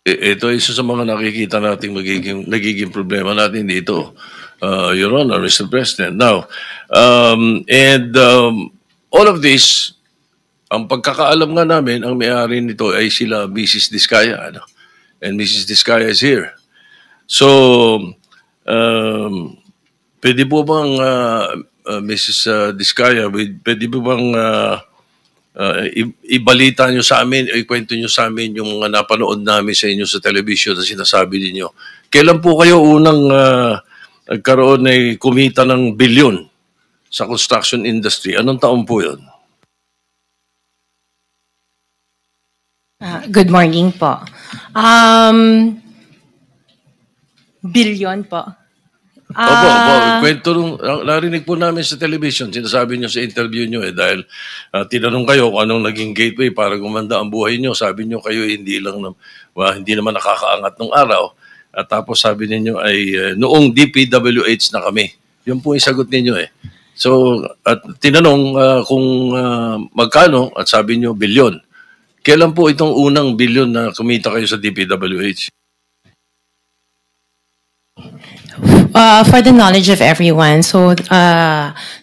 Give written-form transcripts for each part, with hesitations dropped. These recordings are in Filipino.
Ito ay isa sa mga nakikita nating nagiging problema natin dito, Your Honor, Mr. President. Now, all of this, ang pagkakaalam nga namin, ang may-ari nito ay sila Mrs. Diskaya. Ano? And Mrs. Diskaya is here. So, pwede po bang, Mrs. Diskaya, pwede po bang ibalita nyo sa amin, ikwento nyo sa amin yung mga napanood namin sa inyo sa television na sinasabi ninyo. Kailan po kayo unang nagkaroon ay kumita ng bilyon sa construction industry? Anong taon po yun? Good morning po. Billion po. Opo. Kwento nung, narinig po namin sa television, sinasabi nyo sa interview nyo dahil tinanong kayo kung anong naging gateway para gumanda ang buhay nyo. Sabi nyo kayo hindi naman nakakaangat ng araw. At tapos sabi ninyo ay noong DPWH na kami. Yun po yung sagot ninyo So, at tinanong kung magkano at sabi nyo bilyon. Kailan po itong unang bilyon na kumita kayo sa DPWH? For the knowledge of everyone, so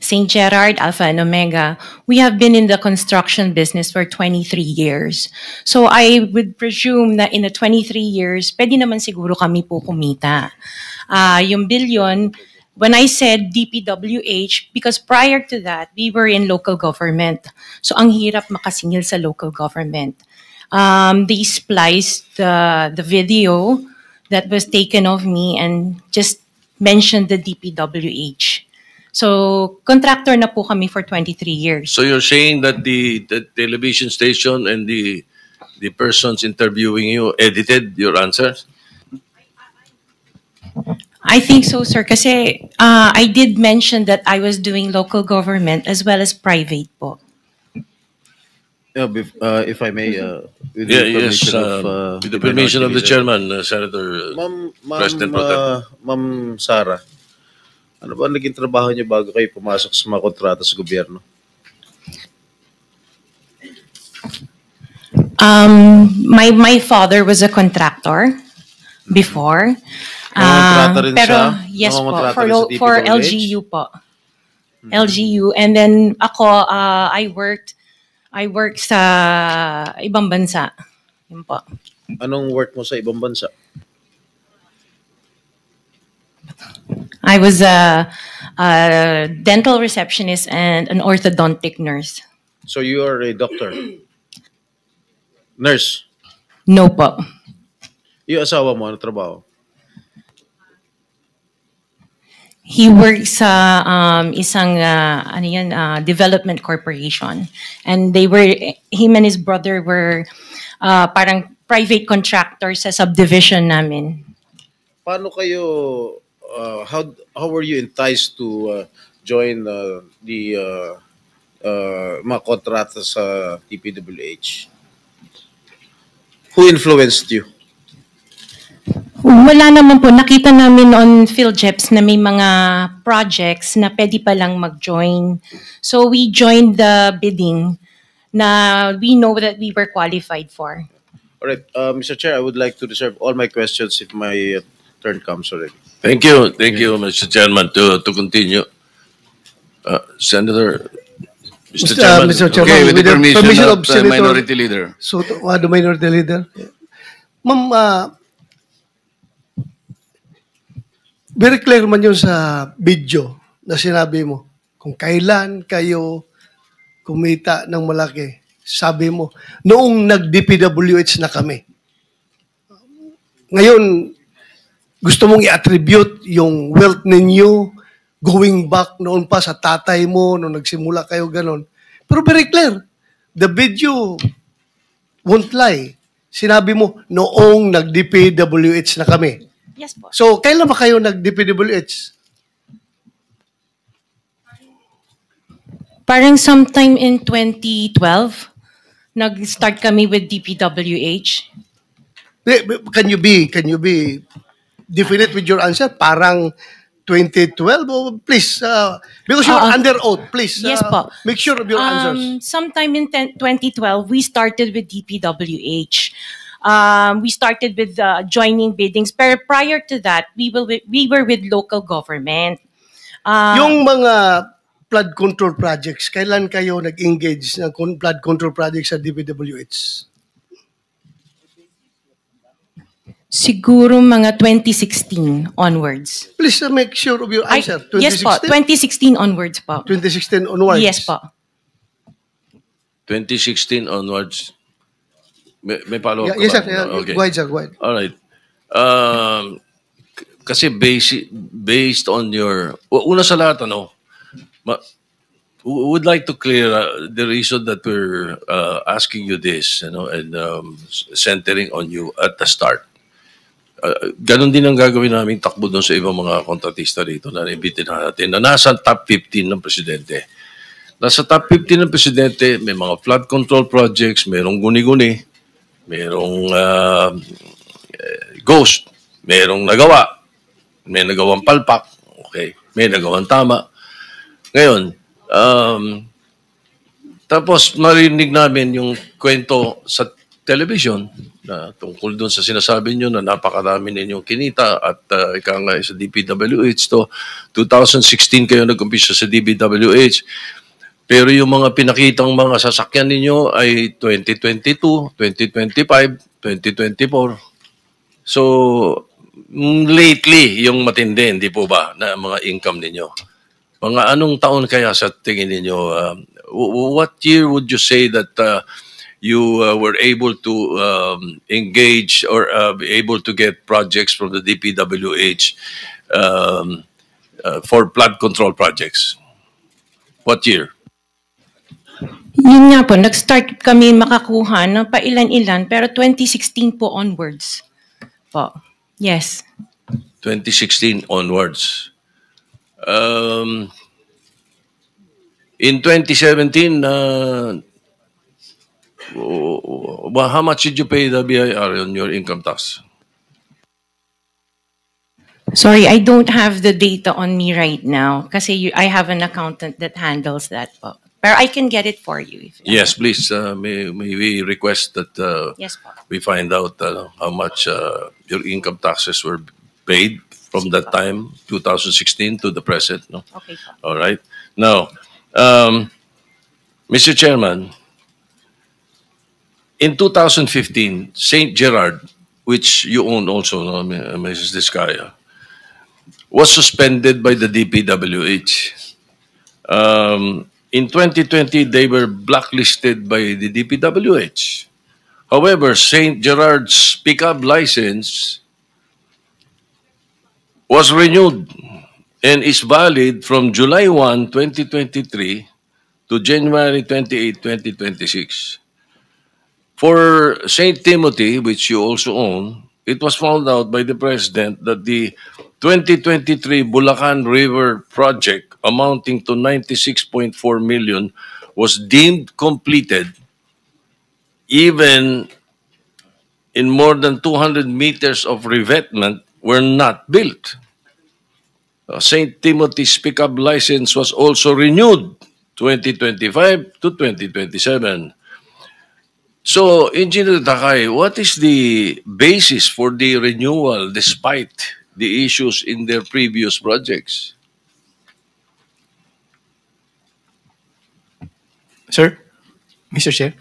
St. Gerard, Alpha and Omega, we have been in the construction business for 23 years. So I would presume that in the 23 years, pwede naman siguro kami po kumita. Yung billion, when I said DPWH, because prior to that, we were in local government. So ang hirap makasingil sa local government. They spliced the video that was taken of me and just mentioned the DPWH. So, contractor na po kami for 23 years. So you're saying that the television station and the persons interviewing you edited your answers? I think so, sir. Kasi I did mention that I was doing local government as well as private po. If I may, with the permission of the chairman, Senator President Pro Tem. Ma'am Sara, ano ba naging trabaho niyo bago kayo pumasok sa mga kontrata sa gobyerno? My father was a contractor before. Kontrata rin pero siya? yes po, Kontrata for rin sa LGU po. LGU, and then ako I work sa ibang bansa. Yun po. Anong work mo sa ibang bansa? I was a dental receptionist and an orthodontic nurse. So you are a doctor? Nurse? No po. Yung asawa mo, ano trabaho? He works sa isang development corporation, and him and his brother were parang private contractors sa subdivision namin. Paano kayo? How were you enticed to join the mga kontrata sa TPWH? Who influenced you? Wala naman po. Nakita namin on PhilJeps na may mga projects na pwede palang mag-join. So we joined the bidding na we know that we were qualified for. All right, Mr. Chair, I would like to reserve all my questions if my turn comes already. Thank you, Mr. Chairman, to continue. Senator, Mr. Chairman. Mr. Chairman, okay, with the permission of the Minority Leader. So, the Minority Leader. Ma'am, very clear man yun sa video na sinabi mo. Kung kailan kayo kumita ng malaki, sabi mo, noong nag-DPWH na kami. Ngayon, gusto mong i-attribute yung wealth ninyo going back noon pa sa tatay mo, noong nagsimula kayo ganon. Pero very clear, the video won't lie. Sinabi mo, noong nag-DPWH na kami. Yes po. So, kailan ba kayo nag-DPWH? Parang sometime in 2012, nag-start kami with DPWH. Can you be definite with your answer? Parang 2012? Oh, please, because you're under oath, please. Yes po. Make sure of your answers. Sometime in 2012, we started with DPWH. We started with joining biddings. Pero prior to that, we were with local government. Yung mga flood control projects, kailan kayo nag-engage ng flood control projects sa DPWH? Siguro mga 2016 onwards. Please make sure of your answer. Yes po, 2016 onwards po. 2016 onwards? Yes po. 2016 onwards. May follow-up Yes, ka sir. ba? Okay. Go ahead, sir. Go ahead. All right. Kasi based on your... Una sa lahat, would like to clear the reason that we're asking you this, and centering on you at the start. Ganon din ang gagawin namin takbo doon sa ibang mga kontratista rito na naibitin natin na nasa top 15 ng presidente. Nasa top 15 ng presidente, may mga flood control projects, merong guni-guni, merong ghost, merong nagawa, may nagawang palpak, okay, may nagawang tama. Ngayon, tapos marinig namin yung kwento sa television na tungkol doon sa sinasabi nyo na napakarami ninyong kinita at ika nga sa DPWH to 2016 kayo nag-umpisa sa DPWH. Pero yung mga pinakitang mga sasakyan ninyo ay 2022, 2025, 2024. So, lately, yung matindi, hindi po ba, na mga income ninyo? Mga anong taon kaya sa tingin ninyo? What year would you say that you were able to engage or be able to get projects from the DPWH for flood control projects? What year? Yun nga po, nag-start kami makakuha ng pailan-ilan, pero 2016 po onwards po. Yes. 2016 onwards. In 2017, how much did you pay the BIR on your income tax? Sorry, I don't have the data on me right now kasi I have an accountant that handles that po. Pero I can get it for you. Yes, please. May we request that Yes po. we find out how much your income taxes were paid from that time, 2016 to the present. No? Okay po. All right. Now, Mr. Chairman, in 2015, St. Gerard, which you own also, no, Mrs. Discaya, was suspended by the DPWH. In 2020, they were blacklisted by the DPWH. However, St. Gerard's pickup license was renewed and is valid from July 1, 2023 to January 28, 2026. For St. Timothy, which you also own, it was found out by the President that the 2023 Bulacan River project amounting to 96.4 million was deemed completed even in more than 200 meters of revetment were not built. St. Timothy's pickup license was also renewed 2025 to 2027. So, Engineer Takay, what is the basis for the renewal despite the issues in their previous projects? Sir, Mr. Chair.